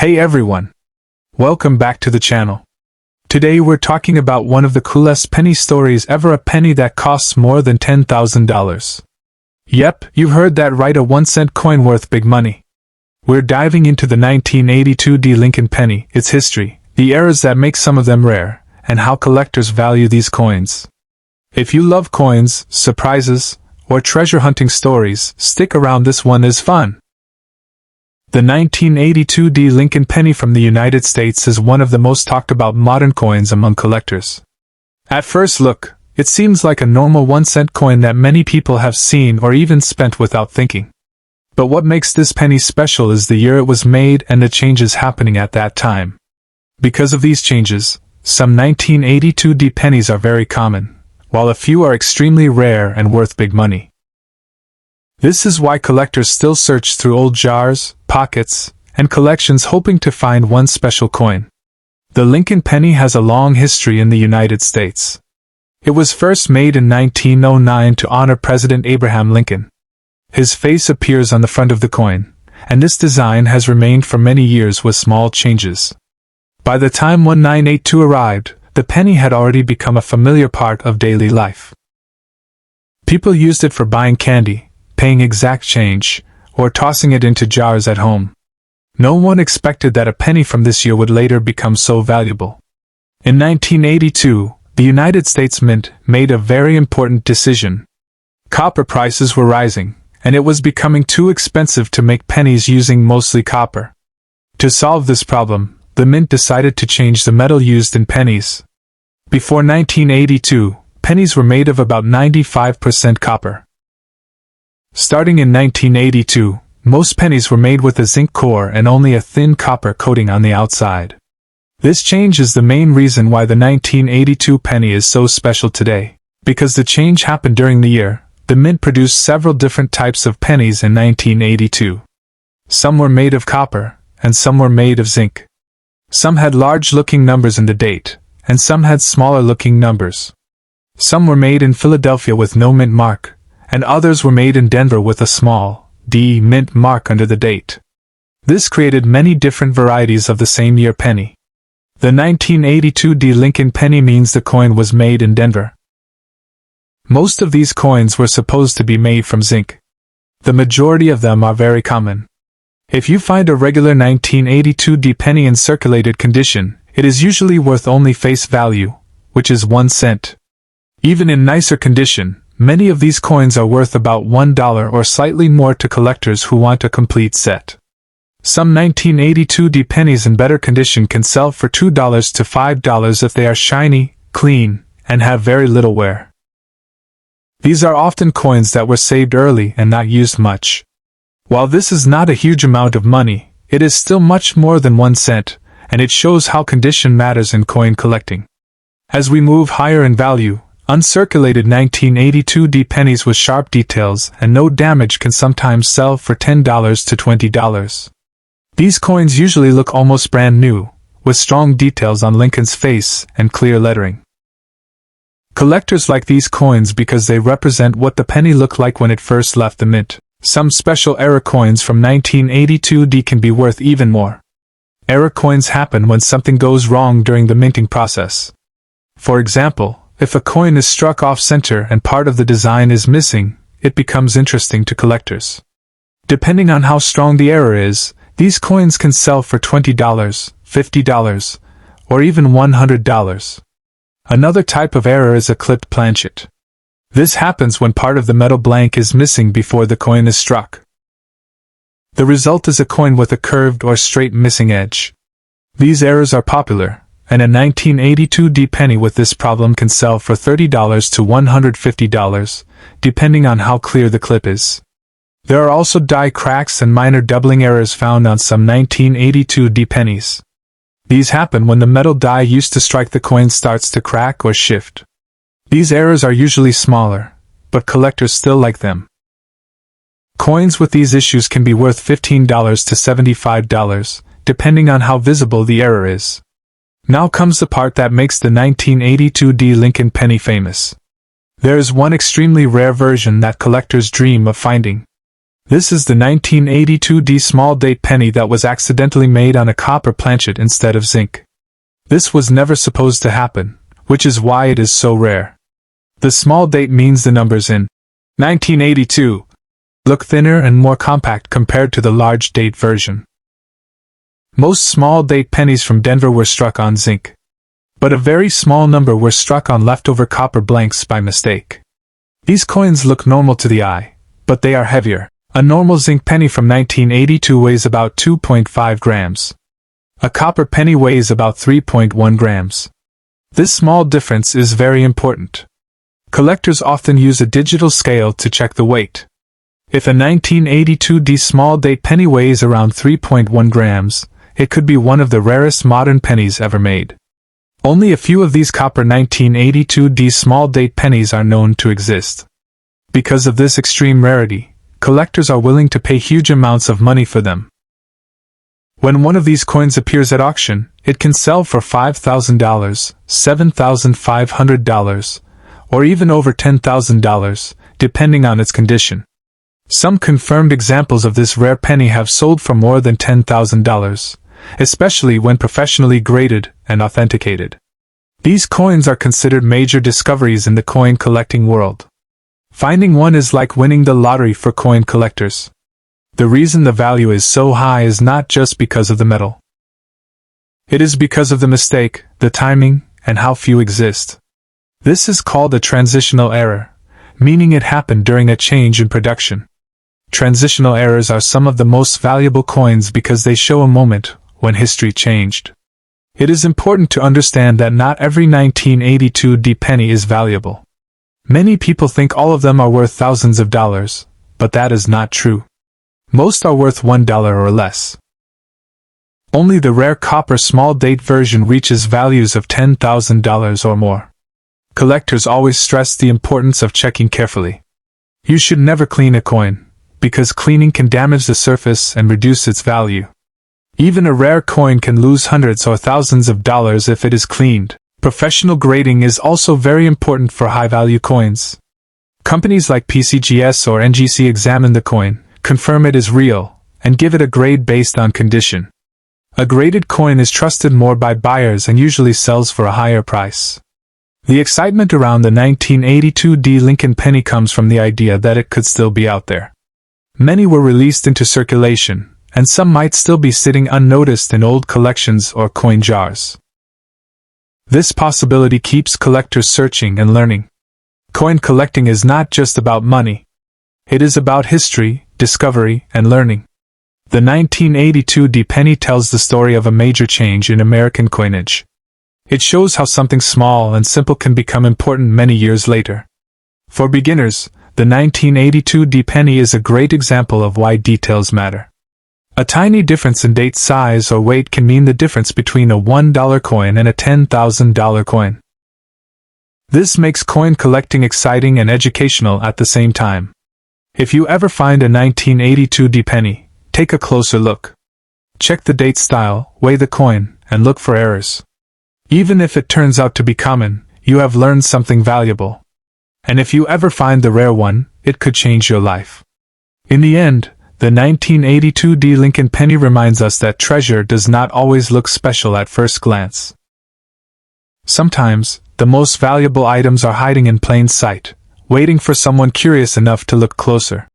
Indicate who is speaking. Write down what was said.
Speaker 1: Hey everyone! Welcome back to the channel. Today we're talking about one of the coolest penny stories ever, a penny that costs more than $10,000. Yep, you've heard that right, a 1-cent coin worth big money. We're diving into the 1982 Lincoln penny, its history, the eras that make some of them rare, and how collectors value these coins. If you love coins, surprises, or treasure hunting stories, stick around, this one is fun. The 1982 Lincoln penny from the United States is one of the most talked about modern coins among collectors. At first look, it seems like a normal 1-cent coin that many people have seen or even spent without thinking. But what makes this penny special is the year it was made and the changes happening at that time. Because of these changes, some 1982 pennies are very common, while a few are extremely rare and worth big money. This is why collectors still search through old jars, pockets, and collections hoping to find one special coin. The Lincoln penny has a long history in the United States. It was first made in 1909 to honor President Abraham Lincoln. His face appears on the front of the coin, and this design has remained for many years with small changes. By the time 1982 arrived, the penny had already become a familiar part of daily life. People used it for buying candy, paying exact change, or tossing it into jars at home. No one expected that a penny from this year would later become so valuable. In 1982, the United States Mint made a very important decision. Copper prices were rising, and it was becoming too expensive to make pennies using mostly copper. To solve this problem, the Mint decided to change the metal used in pennies. Before 1982, pennies were made of about 95% copper. Starting in 1982, most pennies were made with a zinc core and only a thin copper coating on the outside. This change is the main reason why the 1982 penny is so special today. Because the change happened during the year, the Mint produced several different types of pennies in 1982. Some were made of copper, and some were made of zinc. Some had large-looking numbers in the date, and some had smaller-looking numbers. Some were made in Philadelphia with no mint mark, and others were made in Denver with a small D mint mark under the date. This created many different varieties of the same year penny. The 1982 Lincoln penny means the coin was made in Denver. Most of these coins were supposed to be made from zinc. The majority of them are very common. If you find a regular 1982 penny in circulated condition, it is usually worth only face value, which is 1 cent. Even in nicer condition, many of these coins are worth about $1 or slightly more to collectors who want a complete set. Some 1982 pennies in better condition can sell for $2 to $5 if they are shiny, clean, and have very little wear. These are often coins that were saved early and not used much. While this is not a huge amount of money, it is still much more than 1 cent, and it shows how condition matters in coin collecting. As we move higher in value, uncirculated 1982 pennies with sharp details and no damage can sometimes sell for $10 to $20. These coins usually look almost brand new, with strong details on Lincoln's face and clear lettering. Collectors like these coins because they represent what the penny looked like when it first left the mint. Some special era coins from 1982 can be worth even more. Era coins happen when something goes wrong during the minting process. For example, if a coin is struck off-center and part of the design is missing, it becomes interesting to collectors. Depending on how strong the error is, these coins can sell for $20, $50, or even $100. Another type of error is a clipped planchet. This happens when part of the metal blank is missing before the coin is struck. The result is a coin with a curved or straight missing edge. These errors are popular, and a 1982 penny with this problem can sell for $30 to $150, depending on how clear the clip is. There are also die cracks and minor doubling errors found on some 1982 pennies. These happen when the metal die used to strike the coin starts to crack or shift. These errors are usually smaller, but collectors still like them. Coins with these issues can be worth $15 to $75, depending on how visible the error is. Now comes the part that makes the 1982 Lincoln penny famous. There is one extremely rare version that collectors dream of finding. This is the 1982D small date penny that was accidentally made on a copper planchet instead of zinc. This was never supposed to happen, which is why it is so rare. The small date means the numbers in 1982 look thinner and more compact compared to the large date version. Most small date pennies from Denver were struck on zinc, but a very small number were struck on leftover copper blanks by mistake. These coins look normal to the eye, but they are heavier. A normal zinc penny from 1982 weighs about 2.5 grams. A copper penny weighs about 3.1 grams. This small difference is very important. Collectors often use a digital scale to check the weight. If a 1982D small date penny weighs around 3.1 grams, it could be one of the rarest modern pennies ever made. Only a few of these copper 1982D small date pennies are known to exist. Because of this extreme rarity, collectors are willing to pay huge amounts of money for them. When one of these coins appears at auction, it can sell for $5,000, $7,500, or even over $10,000, depending on its condition. Some confirmed examples of this rare penny have sold for more than $10,000, especially when professionally graded and authenticated. These coins are considered major discoveries in the coin collecting world. Finding one is like winning the lottery for coin collectors. The reason the value is so high is not just because of the metal. It is because of the mistake, the timing, and how few exist. This is called a transitional error, meaning it happened during a change in production. Transitional errors are some of the most valuable coins because they show a moment when history changed. It is important to understand that not every 1982D penny is valuable. Many people think all of them are worth thousands of dollars, but that is not true. Most are worth $1 or less. Only the rare copper small date version reaches values of $10,000 or more. Collectors always stress the importance of checking carefully. You should never clean a coin, because cleaning can damage the surface and reduce its value. Even a rare coin can lose hundreds or thousands of dollars if it is cleaned. Professional grading is also very important for high-value coins. Companies like PCGS or NGC examine the coin, confirm it is real, and give it a grade based on condition. A graded coin is trusted more by buyers and usually sells for a higher price. The excitement around the 1982D Lincoln penny comes from the idea that it could still be out there. Many were released into circulation, and some might still be sitting unnoticed in old collections or coin jars. This possibility keeps collectors searching and learning. Coin collecting is not just about money. It is about history, discovery, and learning. The 1982D penny tells the story of a major change in American coinage. It shows how something small and simple can become important many years later. For beginners, the 1982D penny is a great example of why details matter. A tiny difference in date size or weight can mean the difference between a $1 coin and a $10,000 coin. This makes coin collecting exciting and educational at the same time. If you ever find a 1982D penny, take a closer look. Check the date style, weigh the coin, and look for errors. Even if it turns out to be common, you have learned something valuable. And if you ever find the rare one, it could change your life. In the end, the 1982D Lincoln penny reminds us that treasure does not always look special at first glance. Sometimes, the most valuable items are hiding in plain sight, waiting for someone curious enough to look closer.